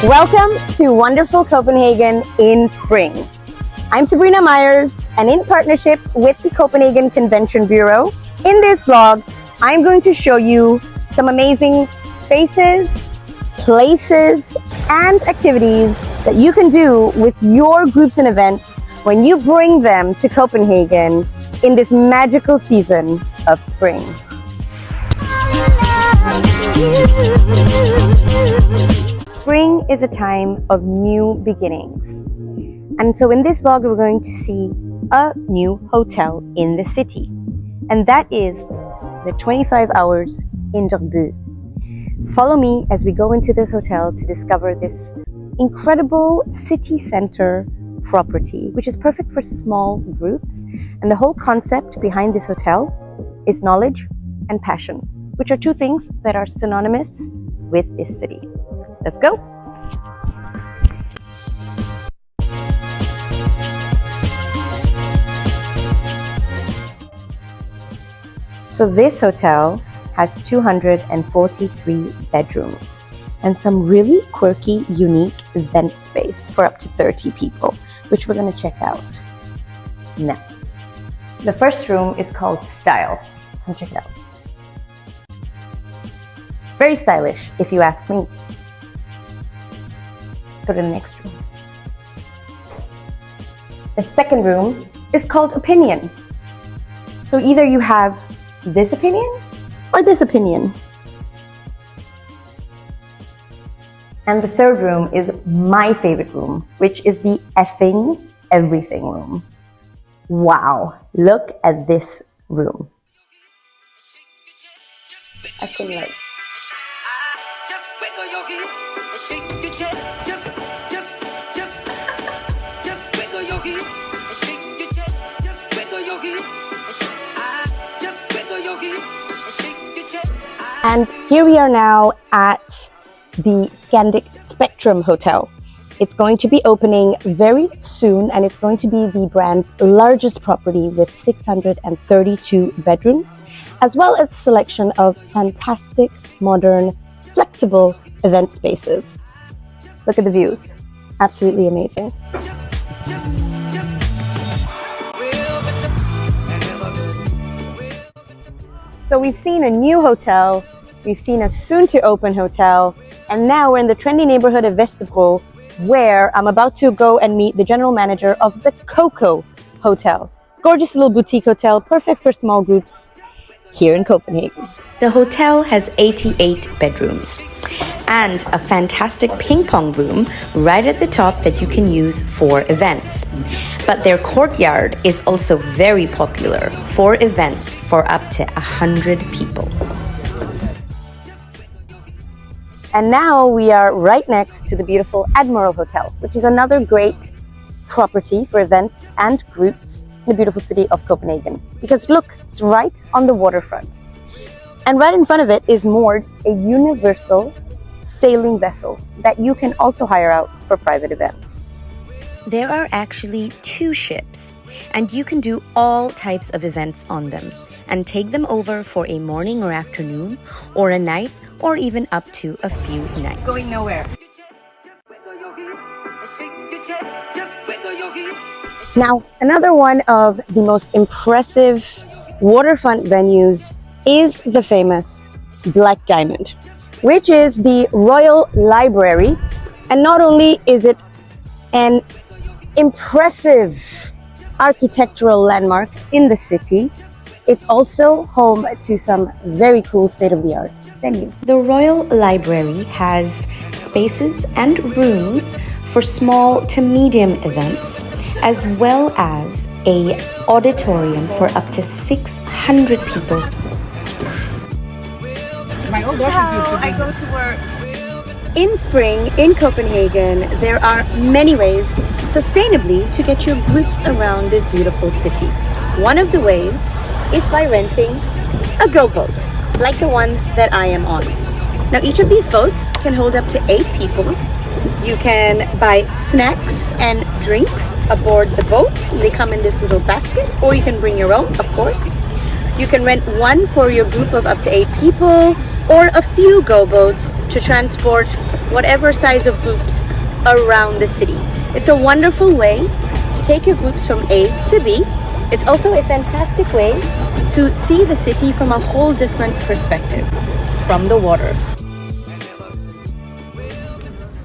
Welcome to wonderful Copenhagen in spring. I'm Sabrina Myers, and in partnership with the Copenhagen Convention Bureau, in this vlog, I'm going to show you some amazing spaces, places, and activities that you can do with your groups and events when you bring them to Copenhagen in this magical season of spring. Spring is a time of new beginnings. And so in this vlog, we're going to see a new hotel in the city. And that is the 25 Hours Indre. Follow me as we go into this hotel to discover this incredible city center property, which is perfect for small groups. And the whole concept behind this hotel is knowledge and passion, which are two things that are synonymous with this city. Let's go. So this hotel has 243 bedrooms and some really quirky, unique event space for up to 30 people, which we're going to check out now. The first room is called Style. Come check it out. Very stylish, if you ask me. Go to the next room. The second room is called Opinion. So either you have this opinion or this opinion. And the third room is my favorite room, which is the effing everything room. Wow, look at this room. I can like. And here we are now at the Skandik Spectrum Hotel. It's going to be opening very soon, and it's going to be the brand's largest property with 632 bedrooms, as well as a selection of fantastic, modern, flexible event spaces. Look at the views. Absolutely amazing. So we've seen a new hotel, we've seen a soon-to-open hotel, and now we're in the trendy neighborhood of Vesterbro, where I'm about to go and meet the general manager of the Coco Hotel. Gorgeous little boutique hotel, perfect for small groups here in Copenhagen. The hotel has 88 bedrooms and a fantastic ping pong room right at the top that you can use for events. But their courtyard is also very popular for events for up to 100 people. And now we are right next to the beautiful Admiral Hotel, which is another great property for events and groups in the beautiful city of Copenhagen. Because look, it's right on the waterfront. And right in front of it is moored a universal sailing vessel that you can also hire out for private events. There are actually 2 ships, and you can do all types of events on them and take them over for a morning or afternoon or a night or even up to a few nights. Going nowhere. Now, another one of the most impressive waterfront venues is the famous Black Diamond, which is the Royal Library. And not only is it an impressive architectural landmark in the city, it's also home to some very cool state-of-the-art venues. The Royal Library has spaces and rooms for small to medium events, as well as an auditorium for up to 600 people. This is how I go to work. In spring, in Copenhagen, there are many ways sustainably to get your groups around this beautiful city. One of the ways is by renting a GoBoat, like the one that I am on. Now, each of these boats can hold up to 8 people. You can buy snacks and drinks aboard the boat. They come in this little basket, or you can bring your own, of course. You can rent one for your group of up to 8 people, or a few GoBoats to transport whatever size of groups around the city. It's a wonderful way to take your groups from A to B. It's also a fantastic way to see the city from a whole different perspective, from the water.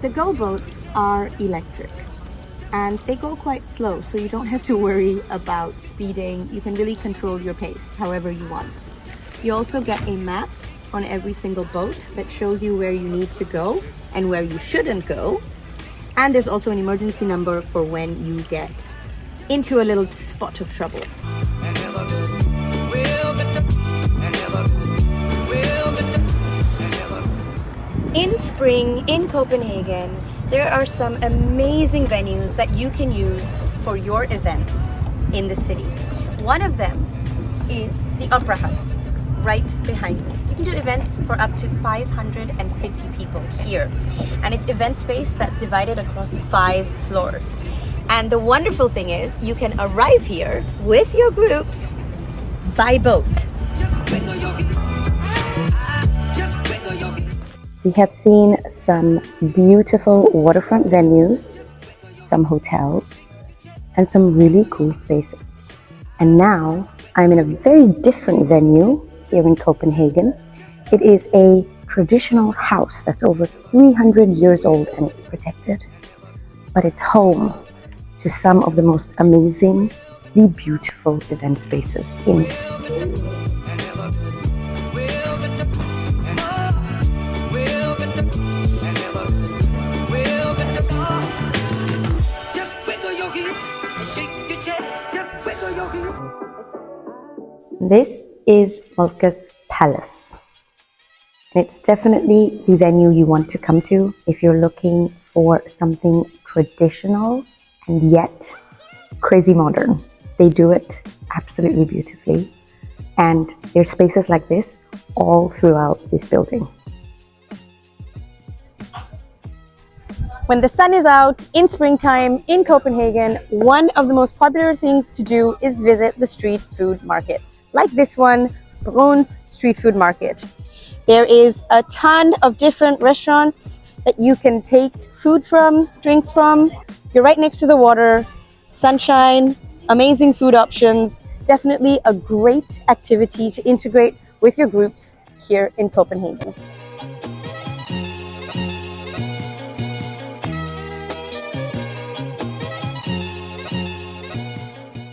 The GoBoats are electric and they go quite slow, so you don't have to worry about speeding. You can really control your pace however you want. You also get a map on every single boat that shows you where you need to go and where you shouldn't go. And there's also an emergency number for when you get into a little spot of trouble. In spring in Copenhagen, there are some amazing venues that you can use for your events in the city. One of them is the Opera House, right behind me. You can do events for up to 550 people here. And it's event space that's divided across 5 floors. And the wonderful thing is you can arrive here with your groups by boat. We have seen some beautiful waterfront venues, some hotels, and some really cool spaces. And now I'm in a very different venue here in Copenhagen. It is a traditional house that's over 300 years old and it's protected. But it's home to some of the most amazingly beautiful event spaces in This is Volka's Palace. It's definitely the venue you want to come to if you're looking for something traditional and yet crazy modern. They do it absolutely beautifully. And there's spaces like this all throughout this building. When the sun is out in springtime in Copenhagen, one of the most popular things to do is visit the street food market. Like this one, Brun's Street Food Market. There is a ton of different restaurants that you can take food from, drinks from. You're right next to the water, sunshine, amazing food options. Definitely a great activity to integrate with your groups here in Copenhagen.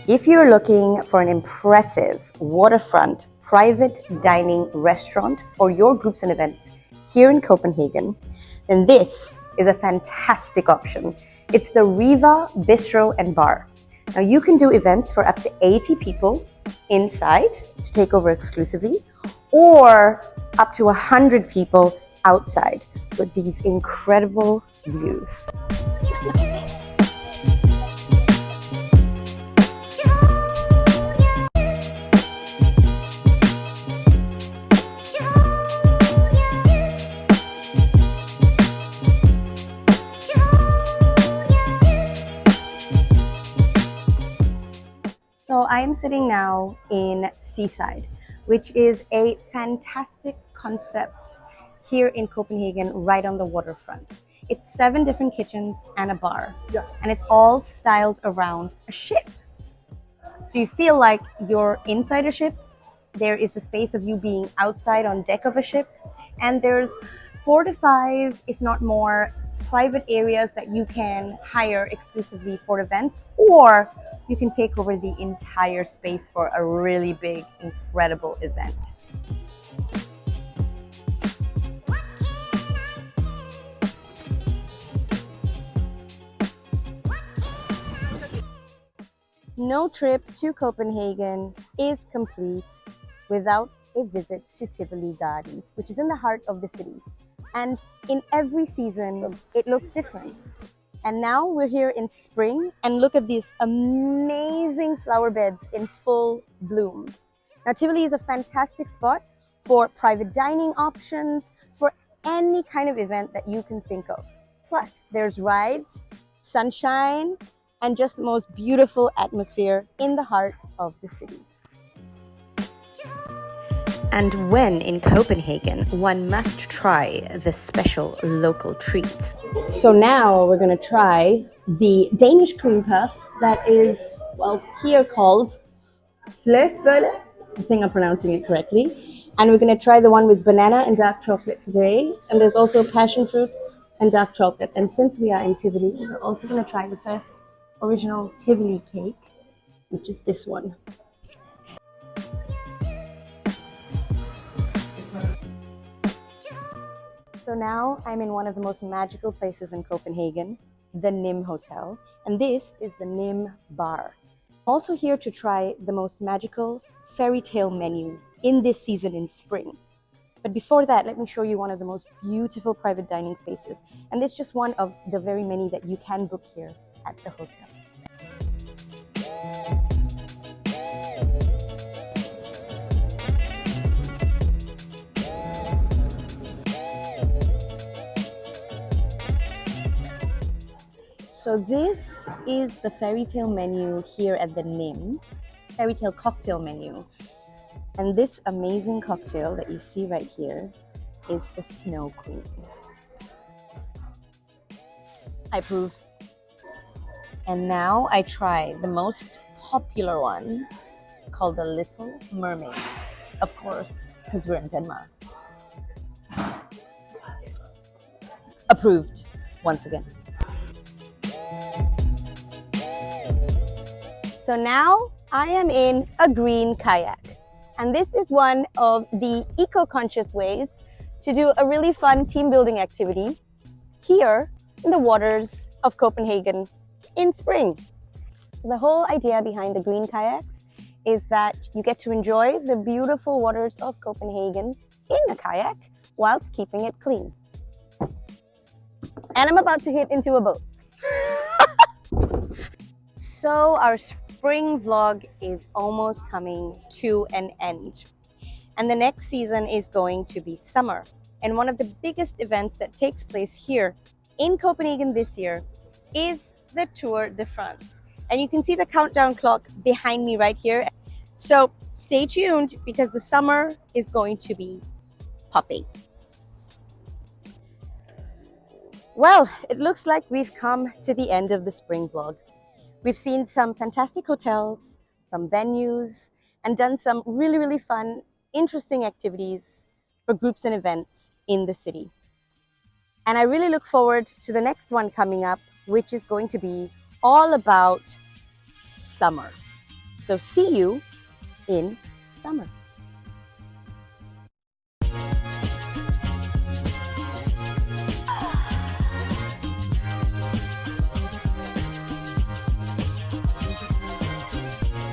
If you're looking for an impressive waterfront private dining restaurant for your groups and events here in Copenhagen, then this is a fantastic option. It's the Riva Bistro and Bar. Now you can do events for up to 80 people inside to take over exclusively, or up to 100 people outside with these incredible views. Just look at this. So I am sitting now in Seaside, which is a fantastic concept here in Copenhagen, right on the waterfront. It's 7 different kitchens and a bar, and it's all styled around a ship. So you feel like you're inside a ship. There is the space of you being outside on deck of a ship, and there's 4 to 5, if not more, private areas that you can hire exclusively for events, or you can take over the entire space for a really big, incredible event. No trip to Copenhagen is complete without a visit to Tivoli Gardens, which is in the heart of the city. And in every season, it looks different. And now we're here in spring, and look at these amazing flower beds in full bloom. Now, Tivoli is a fantastic spot for private dining options, for any kind of event that you can think of. Plus, there's rides, sunshine, and just the most beautiful atmosphere in the heart of the city. And when in Copenhagen, one must try the special local treats. So now we're going to try the Danish cream puff that is, well, here called flødebolle. I think I'm pronouncing it correctly. And we're going to try the one with banana and dark chocolate today. And there's also passion fruit and dark chocolate. And since we are in Tivoli, we're also going to try the first original Tivoli cake, which is this one. So now I'm in one of the most magical places in Copenhagen, the Nimb Hotel, and this is the Nimb Bar. I'm also here to try the most magical fairy tale menu in this season in spring. But before that, let me show you one of the most beautiful private dining spaces, and this is just one of the very many that you can book here at the hotel. So this is the fairy tale menu here at the Nimb, fairy tale cocktail menu. And this amazing cocktail that you see right here is the Snow Queen. I approve. And now I try the most popular one called the Little Mermaid. Of course, because we're in Denmark. Approved, once again. So now I am in a green kayak, and this is one of the eco-conscious ways to do a really fun team building activity here in the waters of Copenhagen in spring. So the whole idea behind the green kayaks is that you get to enjoy the beautiful waters of Copenhagen in a kayak whilst keeping it clean. And I'm about to hit into a boat. So our spring vlog is almost coming to an end. And the next season is going to be summer. And one of the biggest events that takes place here in Copenhagen this year is the Tour de France. And you can see the countdown clock behind me right here. So stay tuned because the summer is going to be popping. Well, it looks like we've come to the end of the spring vlog. We've seen some fantastic hotels, some venues, and done some really, really fun, interesting activities for groups and events in the city. And I really look forward to the next one coming up, which is going to be all about summer. So see you in summer.